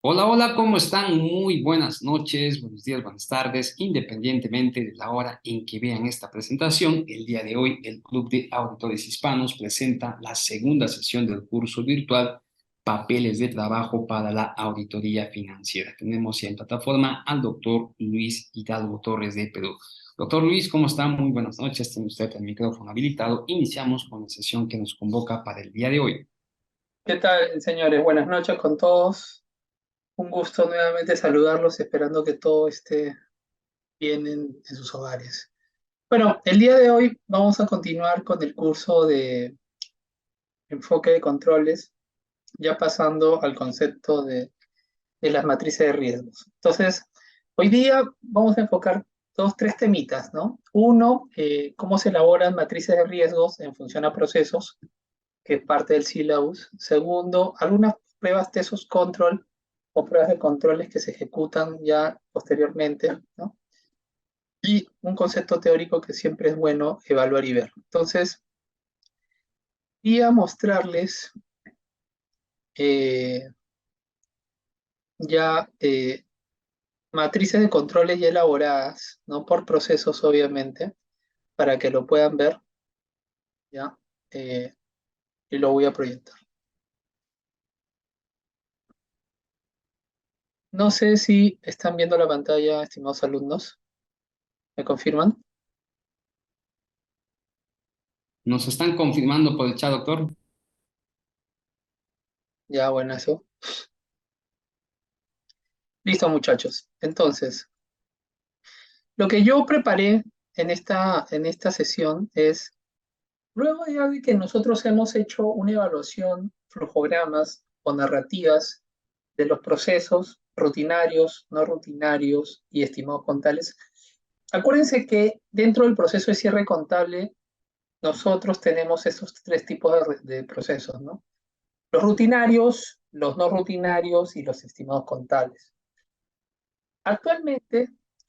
Hola, hola, ¿cómo están? Muy buenas noches, buenos días, buenas tardes, independientemente de la hora en que vean esta presentación. El día de hoy, el Club de Auditores Hispanos presenta la segunda sesión del curso virtual Papeles de Trabajo para la Auditoría Financiera. Tenemos ya en plataforma al doctor Luis Hidalgo Torres de Perú. Doctor Luis, ¿cómo está? Muy buenas noches. Tiene usted el micrófono habilitado. Iniciamos con la sesión que nos convoca para el día de hoy. ¿Qué tal, señores? Buenas noches con todos. Un gusto nuevamente saludarlos, esperando que todo esté bien en sus hogares. Bueno, el día de hoy vamos a continuar con el curso de enfoque de controles, ya pasando al concepto de las matrices de riesgos. Entonces, hoy día vamos a enfocar tres temitas, ¿no? Uno, cómo se elaboran matrices de riesgos en función a procesos, que es parte del syllabus. Segundo, algunas pruebas Tesos Control o pruebas de controles que se ejecutan ya posteriormente, ¿no? Y un concepto teórico que siempre es bueno evaluar y ver. Entonces, voy a mostrarles eh, ya matrices de controles ya elaboradas, ¿no? Por procesos, obviamente, para que lo puedan ver, ¿ya? Eh, y lo voy a proyectar. No sé si están viendo la pantalla, estimados alumnos. ¿Me confirman? ¿Nos están confirmando por el chat, doctor? Ya, bueno, eso. Listo, muchachos. Entonces, lo que yo preparé en esta sesión es, luego ya de que nosotros hemos hecho una evaluación, flujogramas o narrativas de los procesos rutinarios, no rutinarios y estimados contables, acuérdense que dentro del proceso de cierre contable, nosotros tenemos esos tres tipos de procesos, ¿no? Los rutinarios, los no rutinarios y los estimados contables. Actualmente,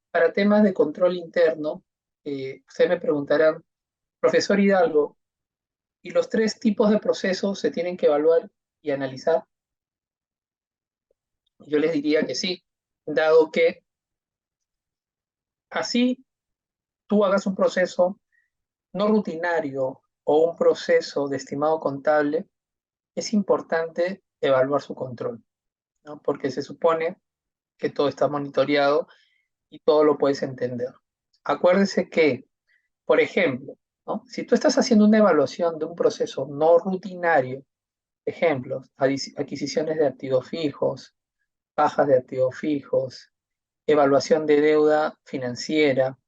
para temas de control interno, ustedes me preguntarán, profesor Hidalgo, ¿y los tres tipos de procesos se tienen que evaluar y analizar? Yo les diría que sí, dado que así tú hagas un proceso no rutinario o un proceso de estimado contable, es importante evaluar su control, ¿no? Porque se supone que todo está monitoreado y todo lo puedes entender. Acuérdense que, por ejemplo, ¿no? Si tú estás haciendo una evaluación de un proceso no rutinario, ejemplos, adquisiciones de activos fijos, bajas de activos fijos, evaluación de deuda financiera,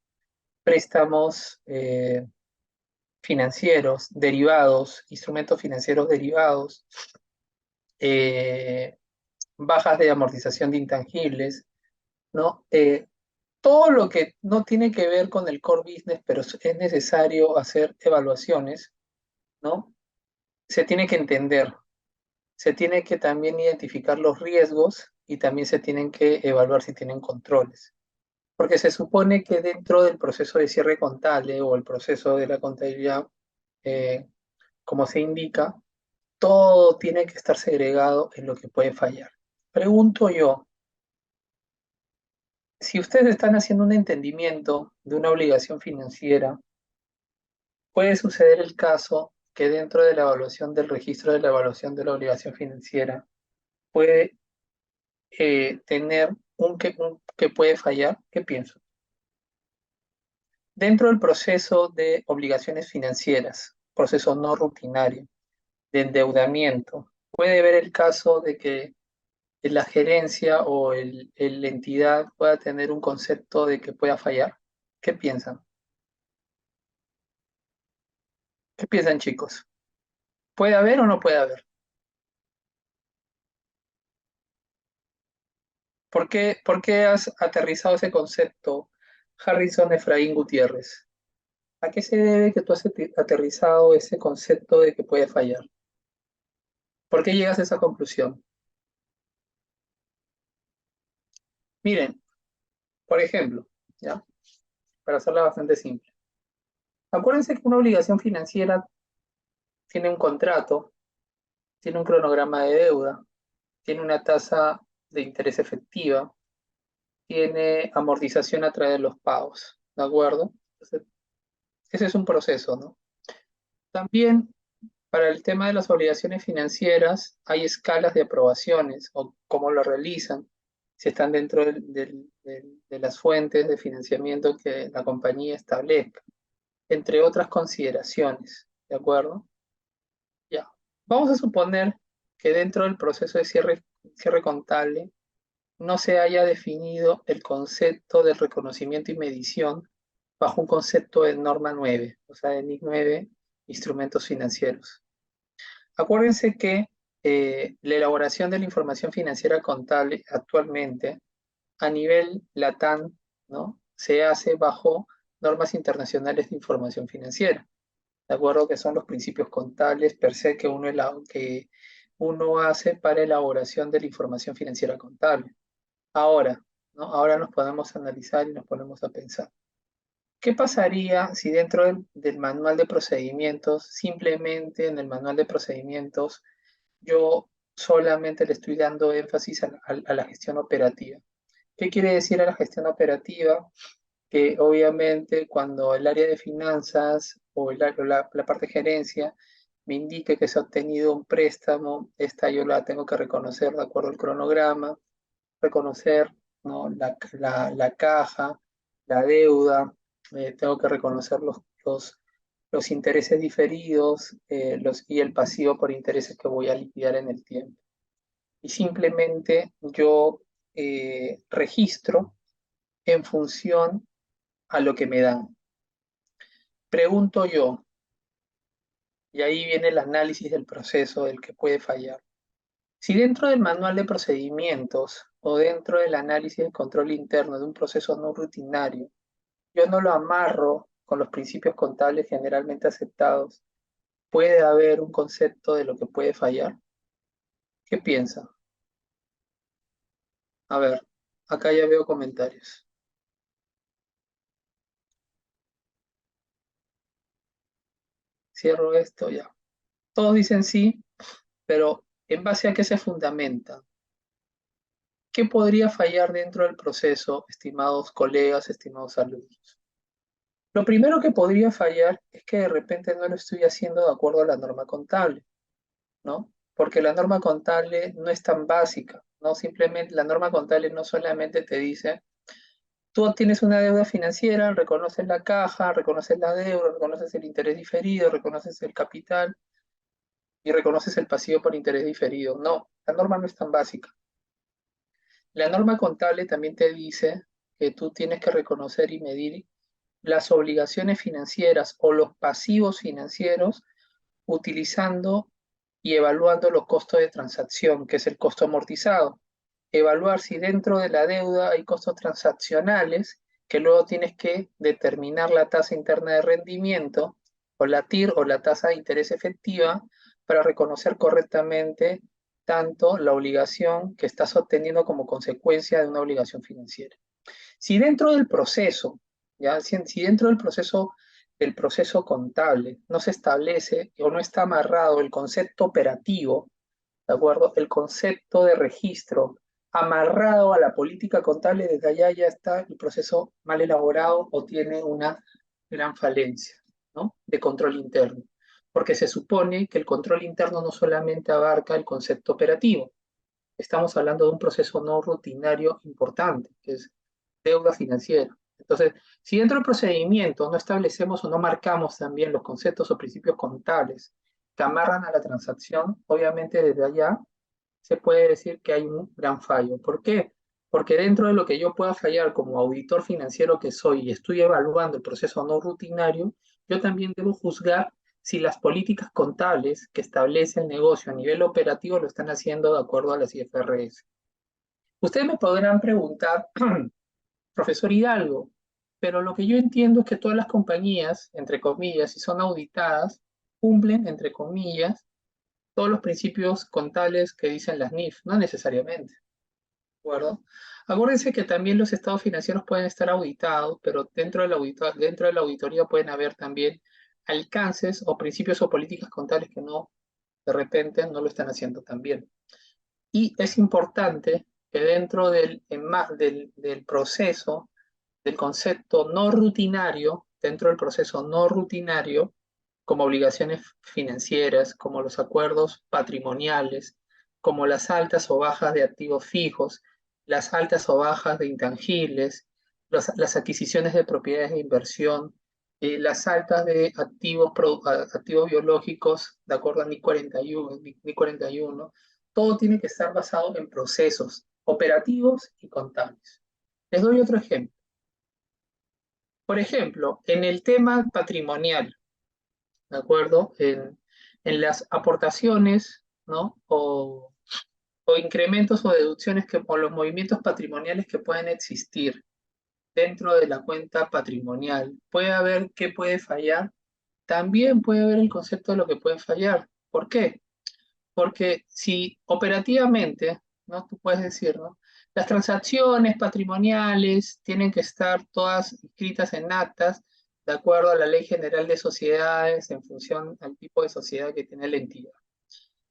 préstamos financieros derivados, instrumentos financieros derivados, eh, bajas de amortización de intangibles, ¿no? Todo lo que no tiene que ver con el core business, pero es necesario hacer evaluaciones, ¿no? Se tiene que entender, se tiene que también identificar los riesgos y también se tienen que evaluar si tienen controles. Porque se supone que dentro del proceso de cierre contable o el proceso de la contabilidad, eh, como se indica, todo tiene que estar segregado en lo que puede fallar. Pregunto yo, si ustedes están haciendo un entendimiento de una obligación financiera, puede suceder el caso que dentro de la evaluación del registro de la evaluación de la obligación financiera puede tener un que puede fallar. ¿Qué pienso? Dentro del proceso de obligaciones financieras, proceso no rutinario, de endeudamiento, puede haber el caso de que la gerencia o la entidad pueda tener un concepto de que pueda fallar. ¿Qué piensan? ¿Qué piensan, chicos? ¿Puede haber o no puede haber? ¿Por qué has aterrizado ese concepto, Harrison Efraín Gutiérrez? ¿A qué se debe que tú has aterrizado ese concepto de que puede fallar? ¿Por qué llegas a esa conclusión? Miren, por ejemplo, ¿ya? Para hacerla bastante simple. Acuérdense que una obligación financiera tiene un contrato, tiene un cronograma de deuda, tiene una tasa de interés efectiva, tiene amortización a través de los pagos, ¿de acuerdo? Entonces, ese es un proceso, ¿no? También para el tema de las obligaciones financieras hay escalas de aprobaciones o cómo lo realizan, si están dentro de las fuentes de financiamiento que la compañía establezca, entre otras consideraciones, ¿de acuerdo? Ya. Vamos a suponer que dentro del proceso de cierre contable no se haya definido el concepto del reconocimiento y medición bajo un concepto de norma 9, o sea, de NIC 9, instrumentos financieros. Acuérdense que la elaboración de la información financiera contable actualmente a nivel LATAM, ¿no? Se hace bajo normas internacionales de información financiera, ¿de acuerdo? Que son los principios contables per se que uno hace para elaboración de la información financiera contable. Ahora, ¿no? Ahora nos podemos analizar y nos ponemos a pensar. ¿Qué pasaría si dentro del manual de procedimientos, simplemente en el manual de procedimientos, yo solamente le estoy dando énfasis a la gestión operativa? ¿Qué quiere decir a la gestión operativa? Que obviamente cuando el área de finanzas o la parte de gerencia me indique que se ha obtenido un préstamo, esta yo la tengo que reconocer de acuerdo al cronograma, reconocer, ¿no? la caja, la deuda, tengo que reconocer los intereses diferidos y el pasivo por intereses que voy a liquidar en el tiempo. Y simplemente yo registro en función a lo que me dan. Pregunto yo, y ahí viene el análisis del proceso del que puede fallar. Si dentro del manual de procedimientos o dentro del análisis de control interno de un proceso no rutinario, yo no lo amarro con los principios contables generalmente aceptados, puede haber un concepto de lo que puede fallar. ¿Qué piensa? A ver, acá ya veo comentarios. Cierro esto ya. Todos dicen sí, pero ¿en base a qué se fundamenta? ¿Qué podría fallar dentro del proceso, estimados colegas, estimados alumnos? Lo primero que podría fallar es que de repente no lo estoy haciendo de acuerdo a la norma contable, ¿no? Porque la norma contable no es tan básica, ¿no? Simplemente la norma contable no solamente te dice, tú tienes una deuda financiera, reconoces la caja, reconoces la deuda, reconoces el interés diferido, reconoces el capital y reconoces el pasivo por interés diferido. No, la norma no es tan básica. La norma contable también te dice que tú tienes que reconocer y medir las obligaciones financieras o los pasivos financieros utilizando y evaluando los costos de transacción, que es el costo amortizado. Evaluar si dentro de la deuda hay costos transaccionales, que luego tienes que determinar la tasa interna de rendimiento, o la TIR, o la tasa de interés efectiva, para reconocer correctamente tanto la obligación que estás obteniendo como consecuencia de una obligación financiera. Si dentro del proceso, ¿ya? Si dentro del proceso contable no se establece o no está amarrado el concepto operativo, ¿de acuerdo? El concepto de registro amarrado a la política contable, desde allá ya está el proceso mal elaborado o tiene una gran falencia, ¿no? De control interno. Porque se supone que el control interno no solamente abarca el concepto operativo, estamos hablando de un proceso no rutinario importante, que es deuda financiera. Entonces, si dentro del procedimiento no establecemos o no marcamos también los conceptos o principios contables que amarran a la transacción, obviamente desde allá se puede decir que hay un gran fallo. ¿Por qué? Porque dentro de lo que yo pueda fallar como auditor financiero que soy y estoy evaluando el proceso no rutinario, yo también debo juzgar si las políticas contables que establece el negocio a nivel operativo lo están haciendo de acuerdo a las IFRS. Ustedes me podrán preguntar, profesor Hidalgo, pero lo que yo entiendo es que todas las compañías, entre comillas, si son auditadas, cumplen, entre comillas, todos los principios contables que dicen las NIF, no necesariamente, ¿de acuerdo? Acuérdense que también los estados financieros pueden estar auditados, pero dentro de la auditoría pueden haber también alcances o principios o políticas contables que no, de repente, no lo están haciendo tan bien. Y es importante que dentro del proceso, del concepto no rutinario, dentro del proceso no rutinario, como obligaciones financieras, como los acuerdos patrimoniales, como las altas o bajas de activos fijos, las altas o bajas de intangibles, las adquisiciones de propiedades de inversión, las altas de activos biológicos, de acuerdo a NIC 41, NIC 41, todo tiene que estar basado en procesos operativos y contables. Les doy otro ejemplo. Por ejemplo, en el tema patrimonial, ¿de acuerdo? En las aportaciones, ¿no? O incrementos o deducciones o los movimientos patrimoniales que pueden existir dentro de la cuenta patrimonial. Puede haber qué puede fallar. También puede haber el concepto de lo que puede fallar. ¿Por qué? Porque si operativamente, ¿no? Tú puedes decir, ¿no? Las transacciones patrimoniales tienen que estar todas inscritas en actas de acuerdo a la Ley General de Sociedades en función al tipo de sociedad que tiene la entidad.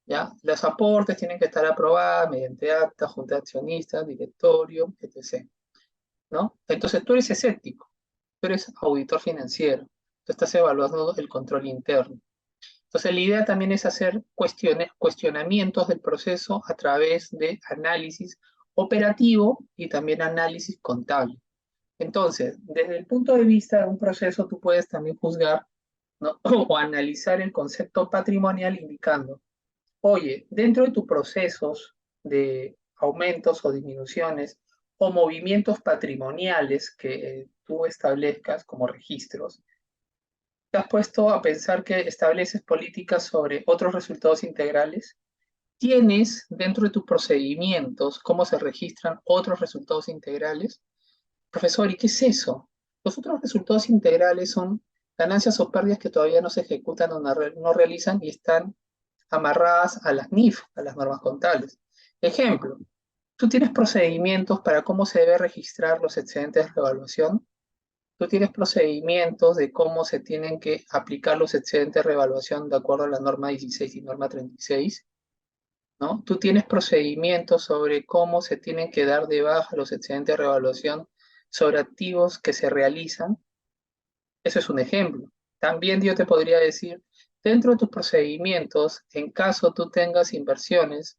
¿Ya? Los aportes tienen que estar aprobados mediante acta, junta de accionistas, directorio, etc. ¿No? Entonces tú eres escéptico, tú eres auditor financiero, tú estás evaluando el control interno. Entonces, la idea también es hacer cuestionamientos del proceso a través de análisis operativo y también análisis contable. Entonces, desde el punto de vista de un proceso, tú puedes también juzgar, ¿no? o analizar el concepto patrimonial indicando, oye, dentro de tus procesos de aumentos o disminuciones o movimientos patrimoniales que tú establezcas como registros, ¿te has puesto a pensar que estableces políticas sobre otros resultados integrales? ¿Tienes dentro de tus procedimientos cómo se registran otros resultados integrales? Profesor, ¿y qué es eso? Los otros resultados integrales son ganancias o pérdidas que todavía no se ejecutan o no realizan y están amarradas a las NIF, a las normas contables. Ejemplo, tú tienes procedimientos para cómo se debe registrar los excedentes de revaluación. Tú tienes procedimientos de cómo se tienen que aplicar los excedentes de revaluación de acuerdo a la norma 16 y norma 36, ¿no? Tú tienes procedimientos sobre cómo se tienen que dar de baja los excedentes de revaluación sobre activos que se realizan. Eso es un ejemplo. También yo te podría decir, dentro de tus procedimientos, en caso tú tengas inversiones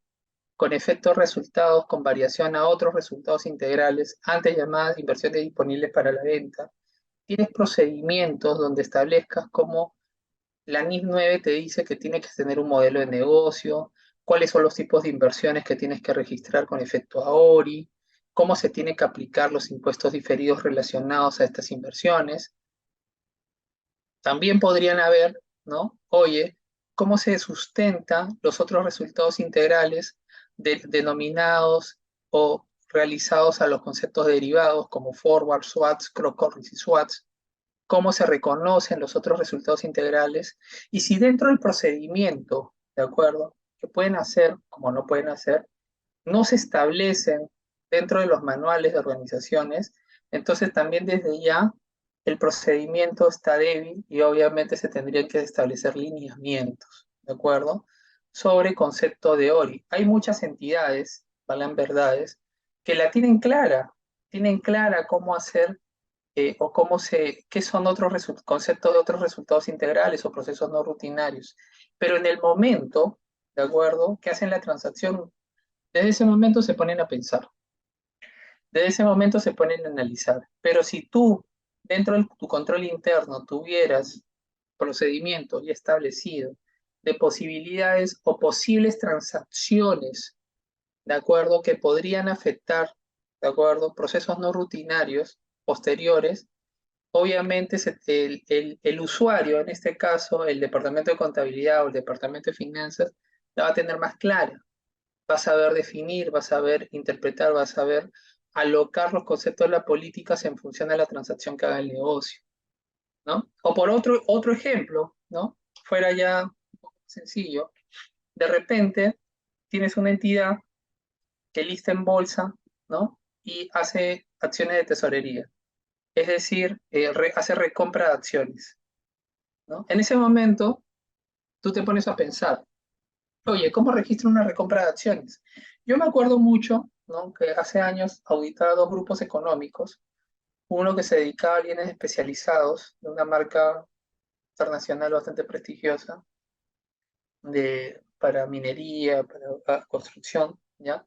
con efectos resultados con variación a otros resultados integrales, antes llamadas inversiones disponibles para la venta, tienes procedimientos donde establezcas cómo la NIF 9 te dice que tienes que tener un modelo de negocio, cuáles son los tipos de inversiones que tienes que registrar con efecto AORI, cómo se tienen que aplicar los impuestos diferidos relacionados a estas inversiones. También podrían haber, ¿no? Oye, ¿cómo se sustentan los otros resultados integrales denominados o realizados a los conceptos derivados como forward, swaps, cross-currency y swaps? ¿Cómo se reconocen los otros resultados integrales? Y si dentro del procedimiento, ¿de acuerdo? Que pueden hacer, como no pueden hacer, no se establecen dentro de los manuales de organizaciones, entonces también desde ya el procedimiento está débil y obviamente se tendrían que establecer lineamientos, ¿de acuerdo? Sobre concepto de ORI. Hay muchas entidades, valgan verdades, que la tienen clara cómo hacer o qué son otros conceptos de otros resultados integrales o procesos no rutinarios. Pero en el momento, ¿de acuerdo? Que hacen la transacción, desde ese momento se ponen a pensar, desde ese momento se ponen a analizar. Pero si tú, dentro de tu control interno, tuvieras procedimiento ya establecido de posibilidades o posibles transacciones, ¿de acuerdo? Que podrían afectar, ¿de acuerdo? Procesos no rutinarios posteriores, obviamente el usuario, en este caso el departamento de contabilidad o el departamento de finanzas, la va a tener más clara. Va a saber definir, va a saber interpretar, va a saber alocar los conceptos de las políticas en función de la transacción que haga el negocio, ¿no? O por otro ejemplo, ¿no? Fuera ya un poco más sencillo, de repente tienes una entidad que lista en bolsa, ¿no? Y hace acciones de tesorería, es decir, hace recompra de acciones, ¿no? En ese momento, tú te pones a pensar, oye, ¿cómo registro una recompra de acciones? Yo me acuerdo mucho ¿no? Que hace años auditaba dos grupos económicos, uno que se dedicaba a bienes especializados de una marca internacional bastante prestigiosa para minería, para construcción, ¿ya?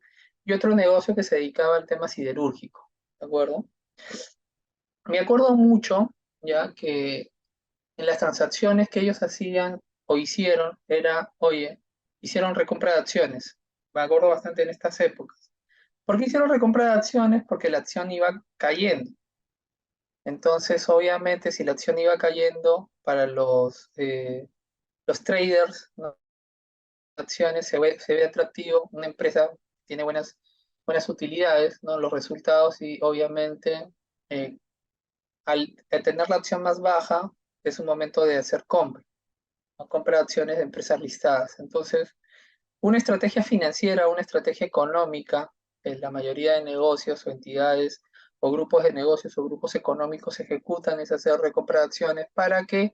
Y otro negocio que se dedicaba al tema siderúrgico, ¿de acuerdo? Me acuerdo mucho, ya que en las transacciones que ellos hacían o hicieron, era, oye, hicieron recompra de acciones. Me acuerdo bastante en estas épocas. ¿Por qué hicieron recompra de acciones? Porque la acción iba cayendo. Entonces, obviamente, si la acción iba cayendo para los traders, ¿no? Acciones se ve atractivo, una empresa tiene buenas utilidades, ¿no? Los resultados y obviamente eh, al tener la acción más baja es un momento de hacer compra, ¿no? Compra de acciones de empresas listadas. Entonces, una estrategia financiera, una estrategia económica, la mayoría de negocios o entidades o grupos de negocios o grupos económicos ejecutan es hacer recompra de acciones para que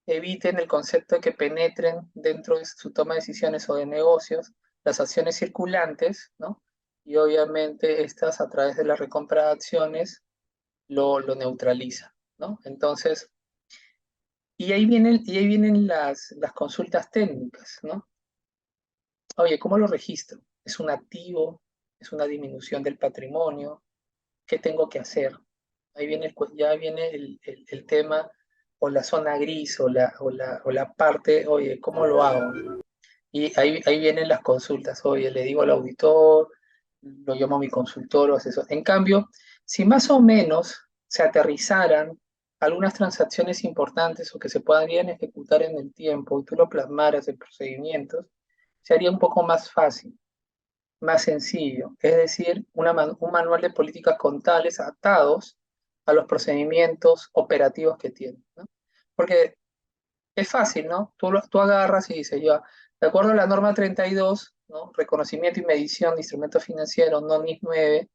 eviten el concepto de que penetren dentro de su toma de decisiones o de negocios las acciones circulantes, ¿no? Y obviamente estas a través de la recompra de acciones lo neutralizan, ¿no? Entonces, y ahí vienen las consultas técnicas, ¿no? Oye, ¿cómo lo registro? ¿Es un activo? ¿Es una disminución del patrimonio? ¿Qué tengo que hacer? Ahí viene ya viene el tema o la zona gris o la parte, oye, ¿cómo lo hago? Y ahí vienen las consultas, oye, le digo al auditor, lo llamo a mi consultor o asesor. En cambio, si más o menos se aterrizaran algunas transacciones importantes o que se puedan bien ejecutar en el tiempo y tú lo plasmaras en procedimientos, se haría un poco más fácil, más sencillo. Es decir, un manual de políticas contables atados a los procedimientos operativos que tienen, ¿no? Porque es fácil, ¿no? Tú agarras y dices, ya, de acuerdo a la norma 32, ¿no? Reconocimiento y medición de instrumentos financieros, no NIS 9,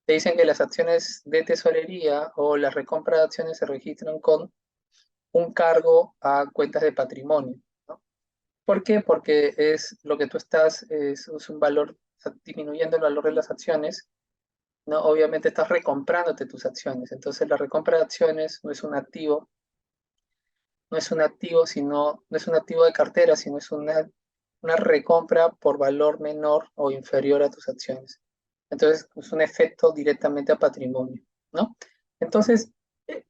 te dicen que las acciones de tesorería o la recompra de acciones se registran con un cargo a cuentas de patrimonio, ¿no? ¿Por qué? Porque es lo que tú estás, es un valor, disminuyendo el valor de las acciones, ¿no? Obviamente estás recomprándote tus acciones, entonces la recompra de acciones no es un activo, no es un activo, no es un activo de cartera, sino es una recompra por valor menor o inferior a tus acciones. Entonces, es un efecto directamente a patrimonio, ¿no? Entonces,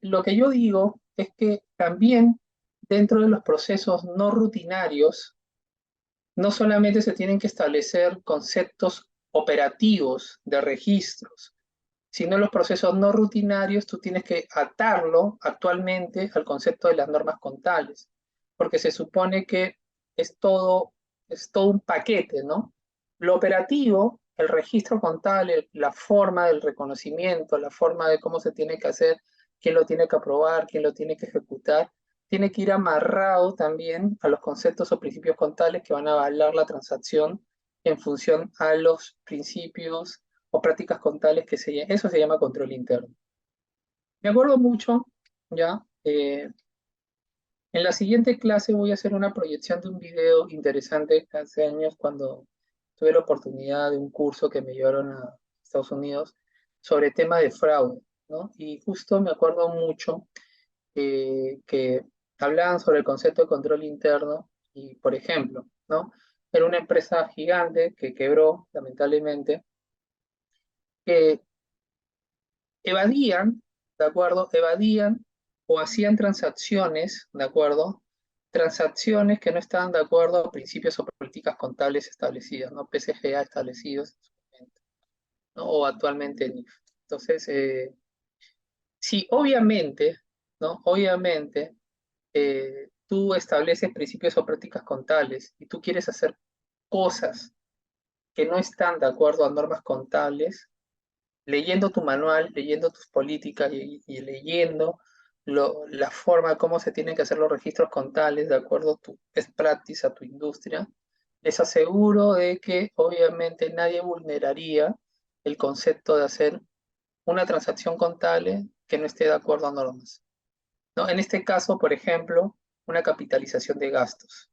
lo que yo digo es que también dentro de los procesos no rutinarios, no solamente se tienen que establecer conceptos operativos de registros, sino los procesos no rutinarios tú tienes que atarlo actualmente al concepto de las normas contables, porque se supone que es todo un paquete, ¿no? Lo operativo, el registro contable, la forma del reconocimiento, la forma de cómo se tiene que hacer, quién lo tiene que aprobar, quién lo tiene que ejecutar, tiene que ir amarrado también a los conceptos o principios contables que van a avalar la transacción en función a los principios o prácticas contables eso se llama control interno. Me acuerdo mucho, ya, en la siguiente clase voy a hacer una proyección de un video interesante hace años cuando tuve la oportunidad de un curso que me llevaron a Estados Unidos sobre tema de fraude, ¿no? Y justo me acuerdo mucho que hablaban sobre el concepto de control interno y, por ejemplo, ¿no? Era una empresa gigante que quebró, lamentablemente, que evadían, ¿de acuerdo? Evadían o hacían transacciones, ¿de acuerdo? Transacciones que no estaban de acuerdo a principios o políticas contables establecidas, ¿no? PCGA establecidos en su momento, ¿no? O actualmente en IF. Entonces, sí, obviamente, ¿no? Obviamente, tú estableces principios o prácticas contables y tú quieres hacer cosas que no están de acuerdo a normas contables, leyendo tu manual, leyendo tus políticas y leyendo la forma cómo se tienen que hacer los registros contables de acuerdo a tu best practice, a tu industria, les aseguro de que obviamente nadie vulneraría el concepto de hacer una transacción contable que no esté de acuerdo a normas, ¿no? En este caso, por ejemplo, una capitalización de gastos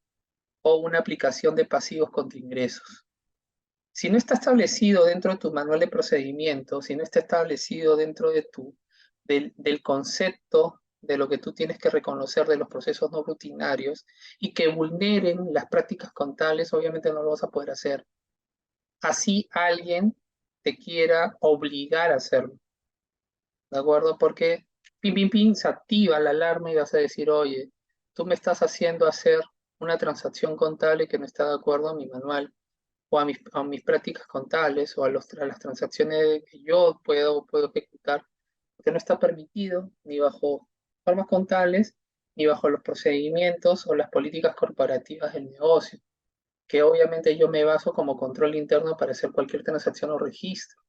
o una aplicación de pasivos contra ingresos. Si no está establecido dentro de tu manual de procedimiento, si no está establecido dentro de del concepto de lo que tú tienes que reconocer de los procesos no rutinarios y que vulneren las prácticas contables, obviamente no lo vas a poder hacer. Así alguien te quiera obligar a hacerlo, ¿de acuerdo? Porque pim, pim, pim, se activa la alarma y vas a decir, oye, tú me estás haciendo hacer una transacción contable que no está de acuerdo a mi manual o a mis prácticas contables o a las transacciones que yo puedo ejecutar, porque no está permitido ni bajo normas contables ni bajo los procedimientos o las políticas corporativas del negocio, que obviamente yo me baso como control interno para hacer cualquier transacción o registro.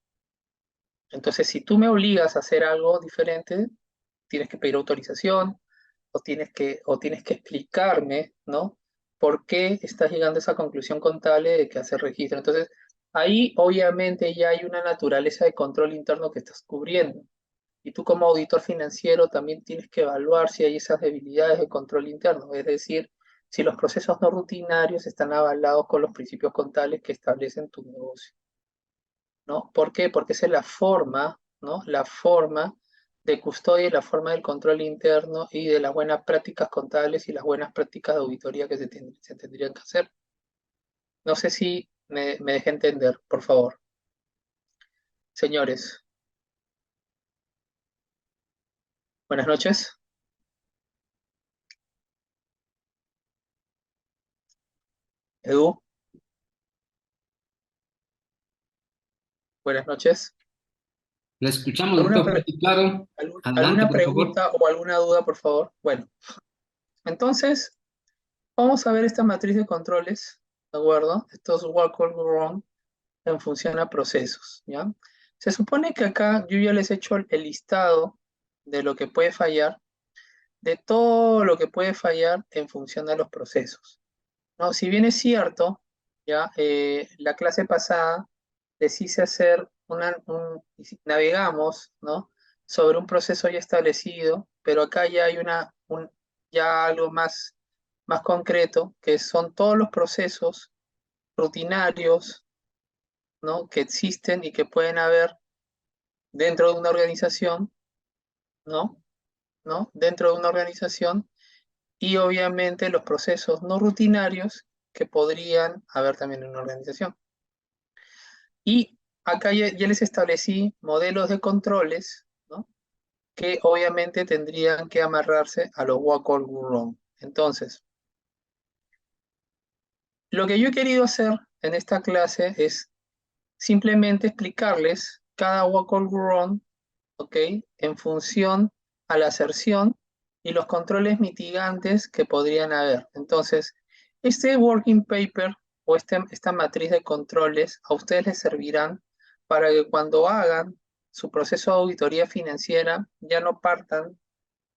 Entonces, si tú me obligas a hacer algo diferente, tienes que pedir autorización o tienes que explicarme, ¿no? ¿Por qué estás llegando a esa conclusión contable de que hacer registro? Entonces, ahí obviamente ya hay una naturaleza de control interno que estás cubriendo. Y tú como auditor financiero también tienes que evaluar si hay esas debilidades de control interno, es decir, si los procesos no rutinarios están avalados con los principios contables que establecen tu negocio, ¿no? ¿Por qué? Porque esa es la forma, ¿no? La forma de custodia y la forma del control interno y de las buenas prácticas contables y las buenas prácticas de auditoría que se tendrían que hacer. No sé si me dejé entender, por favor. Señores, buenas noches. Edu, buenas noches. La escuchamos, ¿Alguna, doctor, fuerte y claro. Adelante, alguna por favor. pregunta o alguna duda, por favor? Bueno, entonces vamos a ver esta matriz de controles, ¿de acuerdo? Estos what could go wrong en función a procesos, ¿ya? Se supone que acá yo ya les he hecho el listado de lo que puede fallar, de todo lo que puede fallar en función a los procesos, ¿no? Si bien es cierto, ya la clase pasada les hice hacer navegamos, ¿no? Sobre un proceso ya establecido, pero acá ya hay ya algo más concreto, que son todos los procesos rutinarios, ¿no? Que existen y que pueden haber dentro de una organización, ¿no? ¿No? Dentro de una organización y obviamente los procesos no rutinarios que podrían haber también en una organización. Y acá ya les establecí modelos de controles, ¿no? Que obviamente tendrían que amarrarse a los walk all go wrong. Entonces, lo que yo he querido hacer en esta clase es simplemente explicarles cada walk all go wrong, ¿ok? En función a la aserción y los controles mitigantes que podrían haber. Entonces, este working paper o esta matriz de controles a ustedes les servirán para que cuando hagan su proceso de auditoría financiera ya no partan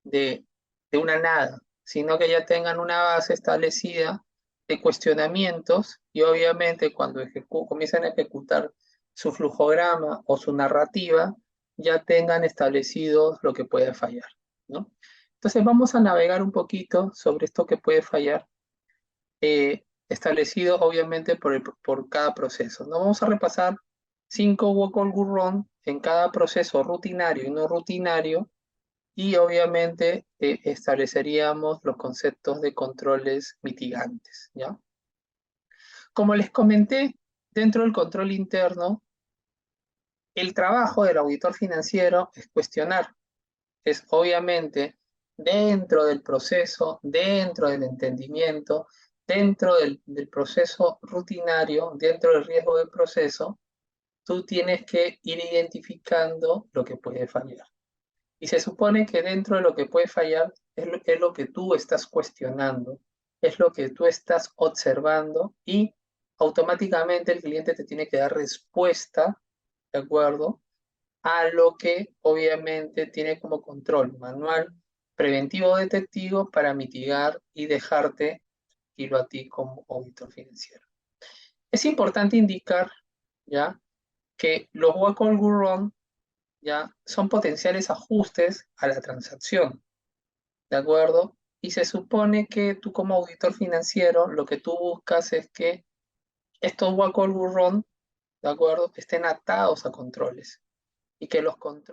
de, de una nada, sino que ya tengan una base establecida de cuestionamientos y obviamente cuando comiencen a ejecutar su flujograma o su narrativa, ya tengan establecido lo que puede fallar, ¿no? Entonces vamos a navegar un poquito sobre esto que puede fallar, establecido obviamente por cada proceso. ¿No? Vamos a repasar 5 walk all go wrong en cada proceso rutinario y no rutinario y obviamente estableceríamos los conceptos de controles mitigantes, ¿ya? Como les comenté, dentro del control interno, el trabajo del auditor financiero es cuestionar, es obviamente dentro del proceso, dentro del entendimiento, dentro del proceso rutinario, dentro del riesgo del proceso, tú tienes que ir identificando lo que puede fallar. Y se supone que dentro de lo que puede fallar es lo que tú estás cuestionando, es lo que tú estás observando y automáticamente el cliente te tiene que dar respuesta, ¿de acuerdo? A lo que obviamente tiene como control manual preventivo detectivo para mitigar y dejarte tranquilo a ti como auditor financiero. Es importante indicar, ¿ya? Que los walk all go wrong, ¿ya? Son potenciales ajustes a la transacción, ¿de acuerdo? Y se supone que tú como auditor financiero lo que tú buscas es que estos walk all go wrong ¿de acuerdo? Estén atados a controles y que los controles